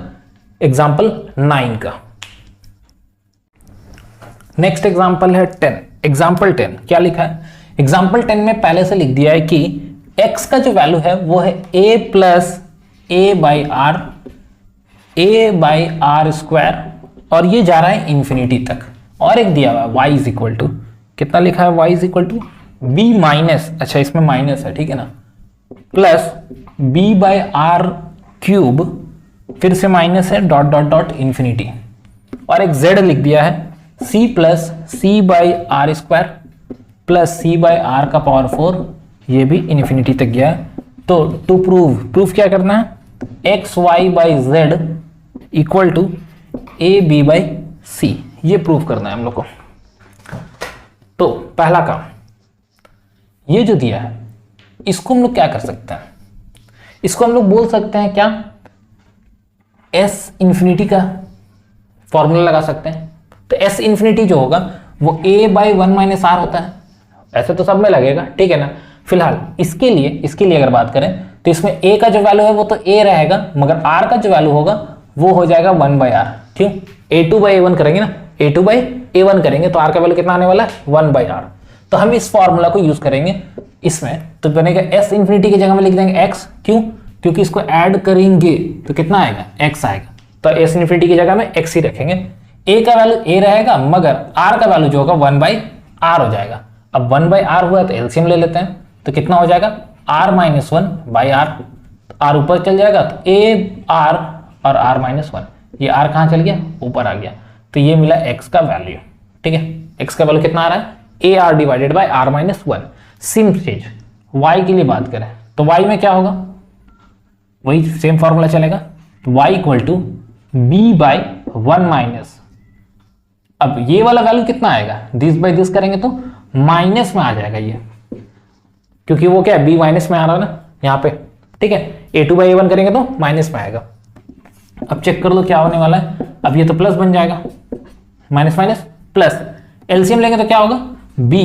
एग्जाम्पल 9 का। नेक्स्ट एग्जाम्पल है 10। एग्जाम्पल 10 क्या लिखा है, एग्जाम्पल 10 में पहले से लिख दिया है कि x का जो वैल्यू है वो है a + a/r² और ये जा रहा है इंफिनिटी तक, और एक दिया हुआ है y = कितना लिखा है y = b-, अच्छा इसमें माइनस है ठीक है ना, प्लस b/r³, फिर से माइनस है डॉट डॉट डॉट इंफिनिटी, और एक z लिख दिया है c + c/r² प्लस c/r⁴, ये भी इंफिनिटी तक गया है। तो टू प्रूफ क्या करना है, x y/z = ab/c, ये प्रूव करना है हम लोग को। तो पहला काम, ये जो दिया है इसको हम लोग क्या कर सकते हैं, इसको हम लोग बोल सकते हैं क्या, एस इंफिनिटी का फॉर्मूला लगा सकते हैं। तो एस इंफिनिटी जो होगा वो a बाई 1 माइनस आर होता है, ऐसे तो सब में लगेगा, ठीक है ना। फिलहाल इसके लिए अगर बात करें तो इसमें a का जो वैल्यू है वो तो a रहेगा, मगर r का जो वैल्यू होगा वो हो जाएगा 1 बाई आर। क्यों, a2 बाई a1 करेंगे ना, a2 बाई a1 करेंगे तो r का वैल्यू कितना आने वाला है 1 बाई आर। तो हम इस फॉर्मूला को यूज करेंगे इसमें, तो बनेगा s इंफिनिटी की जगह में लिख देंगे x। क्यों, क्योंकि इसको ऐड करेंगे तो कितना आएगा, x आएगा, तो s इंफिनिटी की जगह में x ही रखेंगे। a का वैल्यू a रहेगा, मगर r का वैल्यू जो होगा 1 बाई r हो जाएगा। अब 1 बाई r हुआ तो एलसीएम ले लेते हैं, तो कितना हो जाएगा r minus 1 by r, r ऊपर चल जाएगा तो a r और r माइनस 1, ये r कहाँ चल गया, ऊपर आ गया, तो ये मिला x का वैल्यू। ठीक है, x का वैल्यू कितना आ रहा है, a r divided by r minus 1। Same चीज y के लिए बात करें तो y में क्या होगा, वही सेम फॉर्मूला चलेगा, तो y equal to b by 1 minus, अब ये वाला वैल्यू कितना आएगा, दिस बाई दिस करेंगे तो माइनस में आ जाएगा ये, क्योंकि वो क्या है b माइनस में आ रहा है ना यहाँ पे। ठीक है, a2 बाई a1 करेंगे तो माइनस में आएगा। अब चेक कर लो क्या होने वाला है, अब ये तो प्लस बन जाएगा, माइनस माइनस प्लस, एलसीएम लेंगे तो क्या होगा b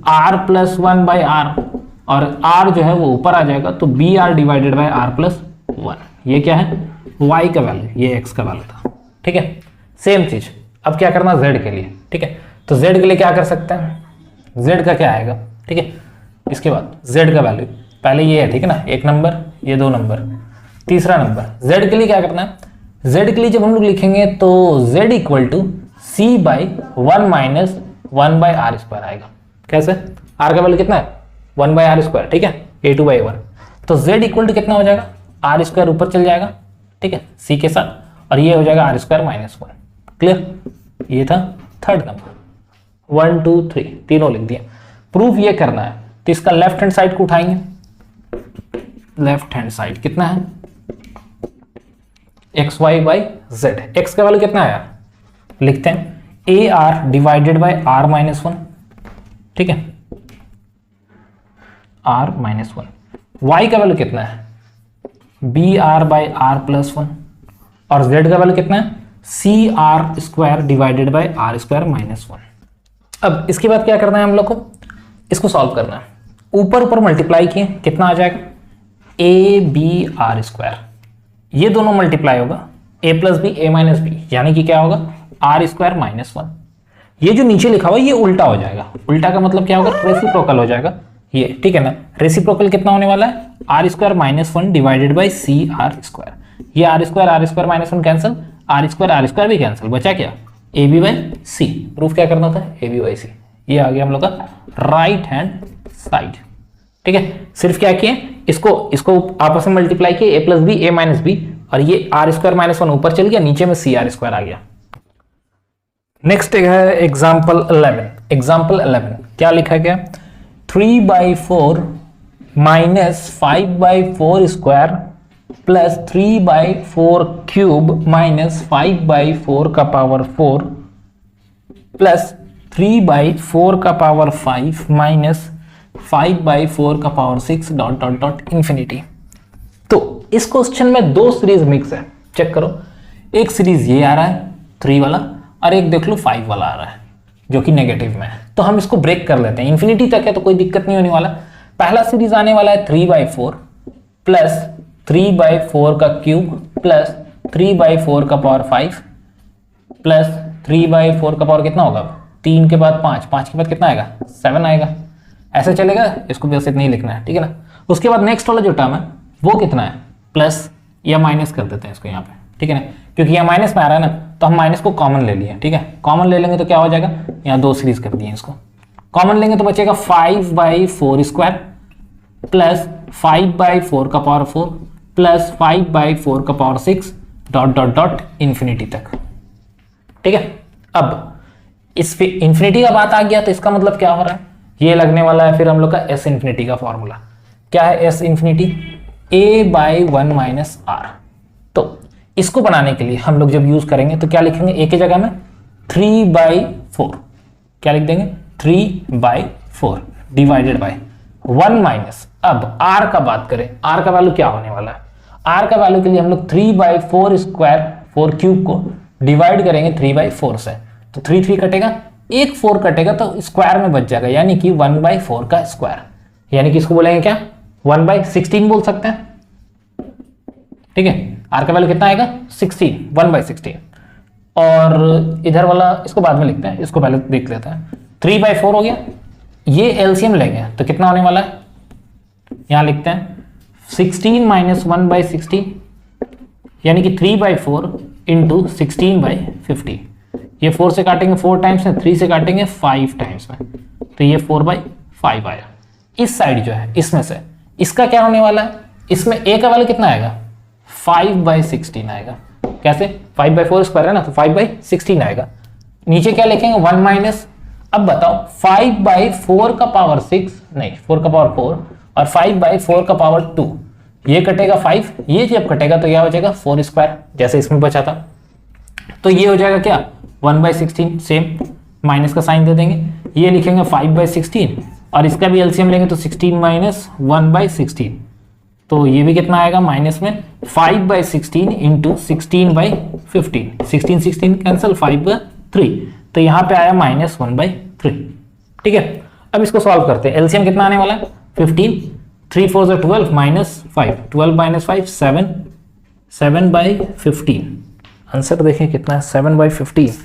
r plus 1 by r, और r जो है वो ऊपर आ जाएगा, तो B R divided by r plus 1। ये क्या है, y का वैल्यू, ये x का वैल्यू था। ठीक है, सेम चीज अब क्या करना z के लिए। ठीक है, तो z के लिए क्या कर सकते हैं, z का क्या आएगा, ठीक है, इसके बाद z का वैल्यू पहले ये है, ठीक है ना, 1 नंबर, ये 2 नंबर, तीसरा नंबर। z के लिए क्या करना है, z के लिए जब हम लोग लिखेंगे तो z equal to c by 1 minus 1 by R square आएगा। कैसे, r का वैल्यू कितना है 1 बाई आर स्क्वायर, ठीक है, a2 बाई a1, तो z इक्वल टू कितना हो जाएगा, आर स्क्वायर ऊपर चल जाएगा, ठीक है, c के साथ, और ये हो जाएगा आर स्क्वायर माइनस 1। क्लियर, ये था थर्ड नंबर। 1 2 3 तीनों लिख दिया। प्रूफ ये करना है तो इसका लेफ्ट हैंड साइड को उठाएंगे, लेफ्ट हैंड साइड कितना है, X Y by Z, X का वैल्यू कितना आया, लिखते हैं A R divided by R minus 1। ठीक है, आर माइनस 1। वाई का वैल्यू कितना है, B R by R plus 1, और जेड का वैल्यू कितना है, C are square divided by R square minus 1। अब इसके बाद क्या करना है हम लोग को, इसको सॉल्व करना है। ऊपर ऊपर मल्टीप्लाई किए कितना आ जाएगा, ए बी आर स्क्वायर, ये दोनों मल्टीप्लाई होगा, ए प्लस बी ए माइनस बी, यानी कि क्या होगा आर स्क्वायर माइनस 1। ये जो नीचे लिखा हुआ ये उल्टा हो जाएगा, उल्टा का मतलब क्या होगा, रेसिप्रोकल हो जाएगा ये, ठीक है ना। रेसिप्रोकल कितना होने वाला है, r square minus 1 divided by c are square, ये r square minus 1 cancel, r square भी कैंसिल, बचा क्या a b by c. Proof क्या करना था, ए बी बाई सी। ये आ गया हम लोग का राइट हैंड साइड। ठीक है, सिर्फ क्या किए, इसको आपस में मल्टीप्लाई किए, ए प्लस बी ए माइनस बी, और ये आर स्क्वायर माइनस 1 ऊपर चल गया, नीचे में सी आर स्क्वायर आ गया। नेक्स्ट है एग्जाम्पल 11। एग्जाम्पल 11 क्या लिखा गया, 3/4 minus 5/4 square plus 3/4 cube minus 5/4 का पावर 4 प्लस 3/4 का पावर 5 माइनस 5/4 का power 6 dot dot dot infinity. तो इस क्वेश्चन में दो सीरीज मिक्स है, चेक करो। एक सीरीज ये आ रहा है 3 वाला, और एक देख लो 5 वाला आ रहा है जो कि नेगेटिव में है। तो हम इसको ब्रेक कर लेते हैं, इंफिनिटी तक है तो कोई दिक्कत नहीं होने वाला। पहला सीरीज आने वाला है 3/4 प्लस 3/4 का क्यूब प्लस 3/4 का पावर 5 प्लस 3/4 का पावर कितना होगा, 3 के बाद 5, 5 के बाद कितना आएगा 7 आएगा। ऐसे चलेगा, इसको व्यवस्थित नहीं लिखना है, ठीक है ना। उसके बाद नेक्स्ट वाला जो टर्म है वो कितना है, प्लस या माइनस कर देते हैं इसको यहाँ पे, ठीक है ना, क्योंकि यहाँ माइनस में आ रहा है ना, तो हम माइनस को कॉमन ले लिए, ठीक है। कॉमन ले लेंगे तो क्या हो जाएगा, यहाँ 2 सीरीज कर दिए, इसको कॉमन लेंगे तो बचेगा 5/4 स्क्वायर प्लस 5/4 का पावर 4 प्लस 5/4 का power 6 dot dot dot infinity तक। ठीक है, अब इस पे इंफिनिटी का बात आ गया तो इसका मतलब क्या हो रहा है, ये लगने वाला है फिर हम लोग का एस इंफिनिटी का फॉर्मूला। क्या है S infinity, a/1 minus are. तो इसको बनाने के लिए हम लोग जब यूज करेंगे तो क्या लिखेंगे, ए की जगह में 3/4, क्या लिख देंगे 3/4 डिवाइडेड बाय 1 माइनस, अब r का बात करें, r का वैल्यू क्या होने वाला है, r का वैल्यू के लिए हम लोग 3/4 स्क्वायर 4 क्यूब को डिवाइड करेंगे 3/4 से, तो 3 कटेगा, एक 4 कटेगा तो स्क्वायर में बच जाएगा, यानी कि 1/4 का स्क्वायर, यानी कि इसको बोलेंगे क्या 1/16 बोल सकते हैं, ठीक है। r का वैल्यू कितना आएगा 16, 1/16। और इधर वाला इसको बाद में लिखते हैं, इसको पहले देख लेते हैं। 3/4 हो गया, ये एलसीएम लेंगे तो कितना होने वाला है, यहां लिखते हैं 16 माइनस 1/16, यानी कि 3/4 इंटू 16/50। ये 4 से काटेंगे 4 टाइम्स में, 3 से काटेंगे 5 टाइम्स में, तो ये 4/5 आया। इस साइड जो है इसमें से इसका क्या होने वाला है, इसमें a का वैल्यू कितना आएगा 5/16 आएगा। कैसे 5/4 स्क्वायर है ना, तो 5/16 आएगा। नीचे क्या लिखेंगे 1 माइनस, अब बताओ 5/4 का पावर 6 नहीं 4 का पावर 4 और 5/4 का पावर 2, ये कटेगा 5, ये जब कटेगा तो क्या बचेगा 4 स्क्वायर, जैसे इसमें बचा था। तो ये हो जाएगा क्या 1/16, सेम माइनस का साइन दे देंगे, ये लिखेंगे 5/16 और इसका भी एलसीएम लेंगे तो 16 माइनस 1/16, तो ये भी कितना आएगा माइनस में 5/16 इंटू 16/15, 16 कैंसिल 5/3, तो यहाँ पे आया -1/3, ठीक है। अब इसको सॉल्व करते हैं, एलसीएम कितना आने वाला है 15, 3 4 12 माइनस 5, 12 माइनस 5 7, 7/15, आंसर देखें कितना है 7/15,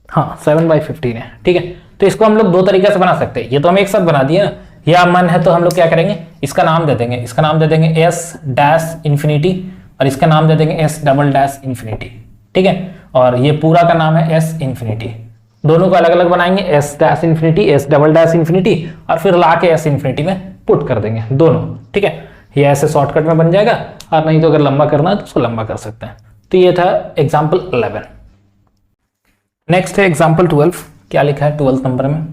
हाँ 7/15 है, ठीक है। तो इसको हम लोग दो तरीके से बना सकते हैं, ये तो हम एक साथ बना दिए ना, या मन है तो हम लोग क्या करेंगे, इसका नाम दे देंगे, इसका नाम दे देंगे S'∞ और इसका नाम दे देंगे S'∞, ठीक है। और ये पूरा का नाम है S'∞, दोनों को अलग अलग बनाएंगे S'∞, S'∞ और फिर ला के S' में पुट कर देंगे दोनों, ठीक है। ये ऐसे शॉर्टकट में बन जाएगा, और नहीं तो अगर लंबा करना है तो उसको लंबा कर सकते हैं। तो ये था एग्जाम्पल 11। नेक्स्ट है एग्जाम्पल 12, क्या लिखा है 12th नंबर में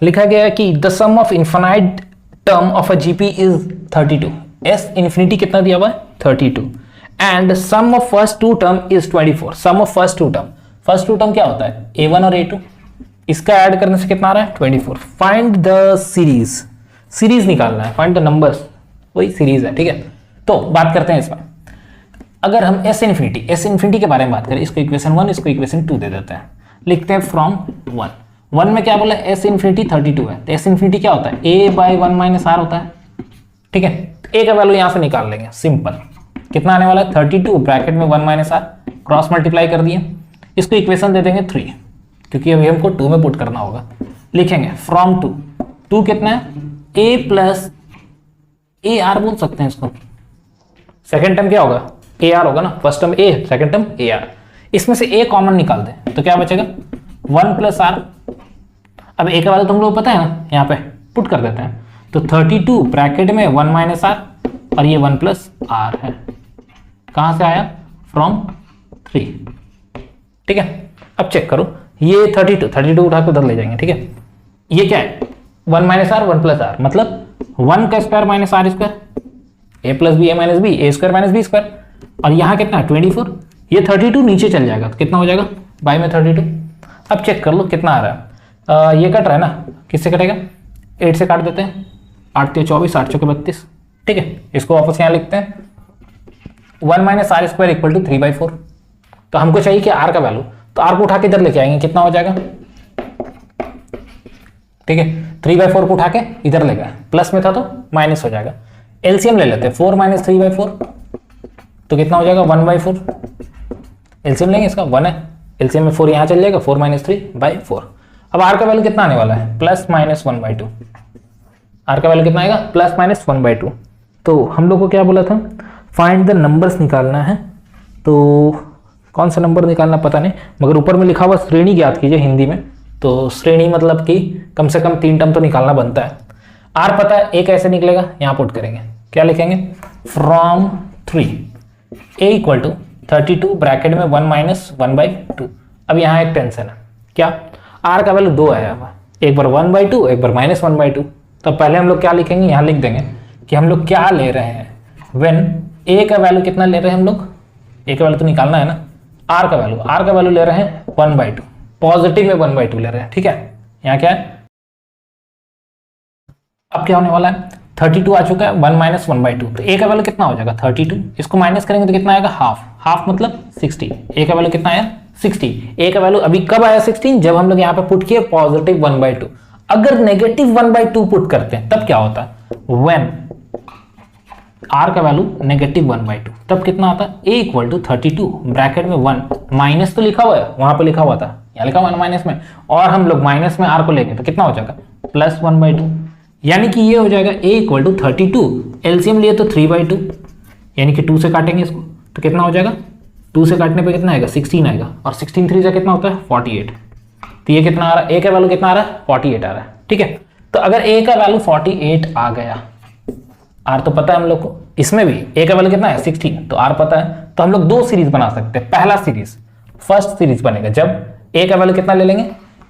लिखा गया है कि the sum of infinite term of a GP is 32, S' कितना दिया हुआ है 32, and sum of first two term is 24, sum of first two term क्या होता है A1 और A2, इसका ऐड करने से कितना आ रहा है 24। फाइंड द सीरीज निकालना है, फाइंड द नंबर्स, वही सीरीज है, ठीक है। तो बात करते हैं इसमें, अगर हम S' के बारे में बात करें, इसको इक्वेशन 1 इसको इक्वेशन 2 दे देते हैं, लिखते हैं फ्रॉम 1 में क्या बोला S' 32 है, तो S' क्या होता है A/1 माइनस R होता है, ठीक है। A का वैल्यू यहां से निकाल लेंगे, सिंपल, कितना आने वाला है 32 ब्रैकेट में 1 माइनस R, क्रॉस मल्टीप्लाई कर दिए, इसको इक्वेशन दे देंगे 3, क्योंकि अभी हमको 2 में पुट करना होगा। लिखेंगे फ्रॉम 2 कितना है A प्लस AR बोल सकते हैं इसको, सेकेंड टर्म क्या होगा AR होगा ना, first term A second term AR, इसमें से A कॉमन निकाल दें तो क्या बचेगा 1 प्लस R। अब A का वैल्यू तुम लोग पता है ना, यहाँ पे पुट कर देते हैं, तो 32 ब्रैकेट में 1 माइनस R और ये 1 प्लस R है, कहां से आया फ्रॉम 3, ठीक है। अब चेक करो, ये 32 उठा के उधर ले जाएंगे, ठीक है। ये क्या है 1 माइनस R 1 प्लस R, मतलब 1 का square minus R square, A plus B A minus B, A square minus B square, और यहाँ कितना 24, ये 32 नीचे चल जाएगा तो कितना हो जाएगा बाई में 32। अब चेक कर लो कितना आ रहा है, ये कट रहा है ना, किससे कटेगा 8 से काट देते हैं, 8 3 24 8 चौके 32, ठीक है। इसको वापस यहाँ लिखते हैं 1 minus R square equal to 3/4, तो हमको चाहिए कि R का वैल्यू, तो R को उठा के इधर लेके आएंगे, कितना हो जाएगा, ठीक है। 3/4 को उठा के इधर ले गए, प्लस में था तो माइनस हो जाएगा, एलसीएम ले लेते हैं 4 माइनस 3/4, तो कितना हो जाएगा 1/4, एलसीएम लेंगे इसका 1 है, एलसीएम में 4 यहाँ चल जाएगा 4 माइनस 3/4। अब R का वैल्यू कितना आने वाला है प्लस माइनस 1/2, R का वैल्यू कितना आएगा प्लस माइनस 1/2। तो हम लोग को क्या बोला था फाइंड द नंबर्स निकालना है, तो कौन सा नंबर निकालना पता नहीं, मगर ऊपर में लिखा हुआ श्रेणी ज्ञात कीजिए हिंदी में, तो श्रेणी मतलब कि कम से कम 3 टर्म तो निकालना बनता है। R पता है A कैसे निकलेगा, यहाँ पुट करेंगे, क्या लिखेंगे from 3 A equal to 32 bracket में 1 माइनस 1/2। अब यहाँ एक टेंशन है, क्या R का वैल्यू 2 आया हुआ, एक बार 1/2 एक बार माइनस 1/2, तो पहले हम लोग क्या लिखेंगे, यहाँ लिख देंगे कि हम लोग क्या ले रहे हैं, व्हेन A का वैल्यू कितना ले रहे हैं हम लोग, A का वैल्यू तो निकालना है ना, आर का वैल्यू ले रहे हैं 1/2, पॉजिटिव में 1/2 ले रहे हैं, ठीक है। यहाँ क्या है, अब क्या होने वाला है, 32 आ चुका है, 1 माइनस 1/2, तो ए का वैल्यू कितना हो जाएगा 32, इसको माइनस करेंगे तो कितना आएगा हाफ मतलब 60, ए का वैल्यू कितना आया 60, ए का वैल्यू अभी कब आया 16, जब हम लोग यहाँ पे पुट किए पॉजिटिव 1/2। अगर नेगेटिव 1/2 पुट करते हैं तब क्या होता है, व्हेन आर का वैल्यू नेगेटिव 1/2, तब कितना आता है, ए इक्वल टू 32 ब्रैकेट में 1 माइनस तो लिखा हुआ है, वहां पे लिखा हुआ था, यहाँ लिखा हुआ है माइनस में, और हम लोग माइनस में आर को लेंगे तो कितना हो जाएगा प्लस 1/2, यानी कि ये हो जाएगा a इक्वल टू 32, एलसीएम लिए तो 3/2, यानी कि 2 से काटेंगे इसको तो कितना हो जाएगा, 2 से काटने पे कितना आएगा 16 आएगा, और 16 3 से कितना होता है 48, तो ये कितना आ रहा है, a का वैल्यू कितना आ रहा है 48 आ रहा है, ठीक है। तो अगर a का वैल्यू 48 आ गया, r तो पता है हम लोग को, इसमें भी a का वैल्यू कितना है 16, तो r पता है, तो हम लोग दो सीरीज बना सकते हैं। पहला सीरीज फर्स्ट सीरीज बनेगा जब a का वैल्यू कितना ले लेंगे,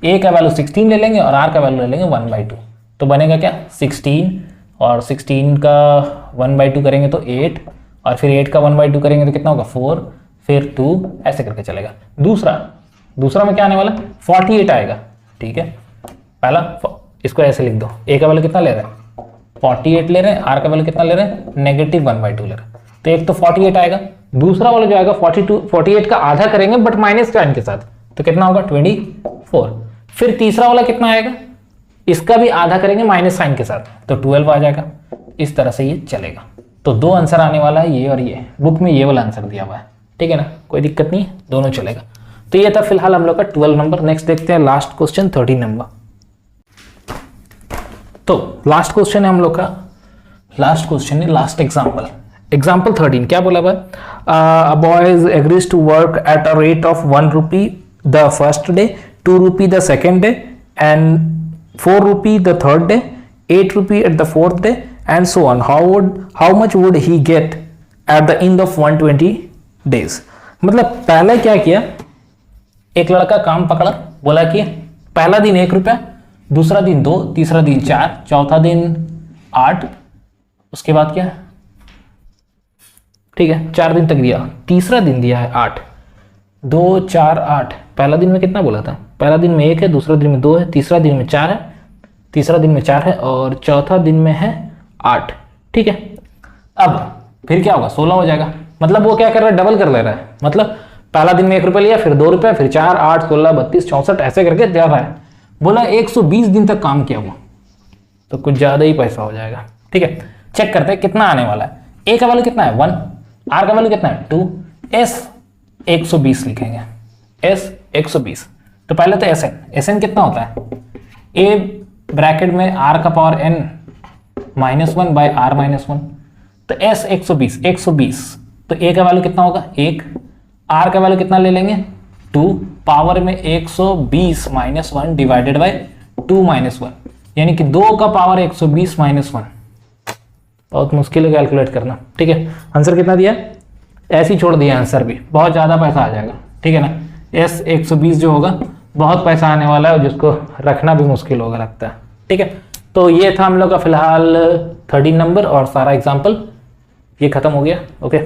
a का वैल्यू 16 ले लेंगे और r का वैल्यू ले लेंगे 1/2, तो बनेगा क्या 16, और 16 का 1/2 करेंगे तो 8, और फिर 8 का 1/2 करेंगे तो कितना होगा 4, फिर 2, ऐसे करके चलेगा। दूसरा में क्या आने वाला 48 आएगा, ठीक है। पहला इसको ऐसे लिख दो, a का वैल्यू कितना ले रहे हैं 48 ले रहे हैं, r का वैल्यू कितना ले रहे हैं नेगेटिव 1/2 ले रहे हैं, तो एक तो 48 आएगा, दूसरा वाला जो आएगा 48 का आधा करेंगे बट माइनस साइन के साथ, तो कितना होगा 24, फिर तीसरा वाला कितना आएगा, इसका भी आधा करेंगे माइनस साइन के साथ, तो 12 आ जाएगा। इस तरह से ये चलेगा। तो दो आंसर आने वाला है, ये और ये, बुक में ये वाला आंसर दिया हुआ है, ठीक है ना, कोई दिक्कत नहीं, दोनों चलेगा। तो ये था फिलहाल हम लोग का 12 नंबर। नेक्स्ट देखते हैं लास्ट क्वेश्चन 13 नंबर। तो लास्ट क्वेश्चन है हम लोग का, लास्ट एग्जाम्पल 13 क्या बोला हुआ है, a boys agrees to work at a rate of 1 rupee the first day, 2 rupee the second day, and 4 rupee the third day, 8 rupee at the fourth day, and so on. How much would he get at the end of 120 days? मतलब पहले क्या किया, एक लड़का काम पकड़ा, बोला कि पहला दिन 1 रुपया, दूसरा दिन 2, तीसरा दिन 4, चौथा दिन 8, उसके बाद क्या, ठीक है 4 दिन तक दिया, तीसरा दिन दिया है 8, 2 4 8। पहला दिन में कितना बोला था, पहला दिन में 1 है, दूसरा दिन में 2 है, तीसरा दिन में 4 है, और चौथा दिन में है 8, ठीक है। अब फिर क्या होगा 16 हो जाएगा, मतलब वो क्या कर रहा है डबल कर ले रहा है, मतलब पहला दिन में 1 रुपया लिया, फिर 2 रुपया, फिर 4 8 16 32 64 ऐसे करके दे रहा है। बोला 120 दिन तक काम किया वो, तो कुछ ज्यादा ही पैसा हो जाएगा, ठीक है। चेक करते हैं कितना आने वाला है। ए का वैल्यू कितना है 1, आर का वैल्यू कितना है 2, एस 120 लिखेंगे, एस 120। तो पहले तो एस एन कितना होता है, ए ब्रैकेट में आर का पावर एन -1 बाय आर -1, तो एस 120, तो ए का वैल्यू कितना होगा 1, आर का वैल्यू कितना ले लेंगे 2, पावर में 120 -1 डिवाइडेड बाय 2 -1, यानी कि 2 का पावर 120 -1। बहुत मुश्किल है कैलकुलेट करना, ठीक है। आंसर कितना दिया, ऐसे ही छोड़ दिया आंसर भी, बहुत ज़्यादा पैसा आ जाएगा, ठीक है ना। एस 120 जो होगा बहुत पैसा आने वाला है, जिसको रखना भी मुश्किल होगा लगता है, ठीक है। तो ये था हम लोग का फिलहाल 13 नंबर और सारा एग्जाम्पल ये खत्म हो गया, ओके।